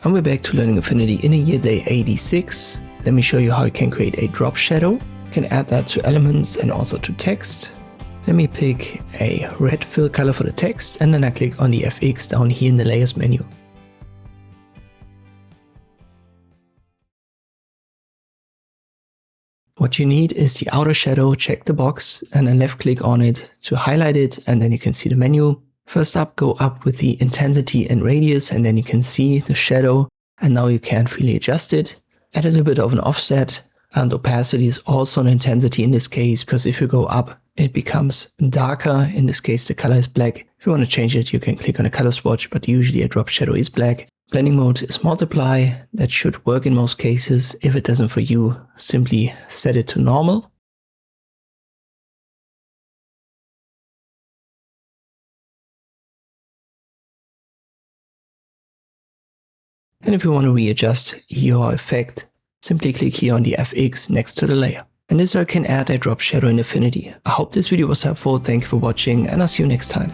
And we're back to learning Affinity in a year day 86. Let me show you how you can create a drop shadow. You can add that to elements and also to text. Let me pick a red fill color for the text and then I click on the FX down here in the layers menu. What you need is the outer shadow, check the box and then left click on it to highlight it, and then you can see the menu. First up, go up with the intensity and radius and then you can see the shadow, and now you can freely adjust it. Add a little bit of an offset, and opacity is also an intensity in this case, because if you go up it becomes darker. In this case the color is black. If you want to change it you can click on a color swatch, but usually a drop shadow is black. Blending mode is multiply. That should work in most cases. If it doesn't for you, simply set it to normal. And if you want to readjust your effect, simply click here on the FX next to the layer. And this way you can add a drop shadow in Affinity. I hope this video was helpful. Thank you for watching and I'll see you next time.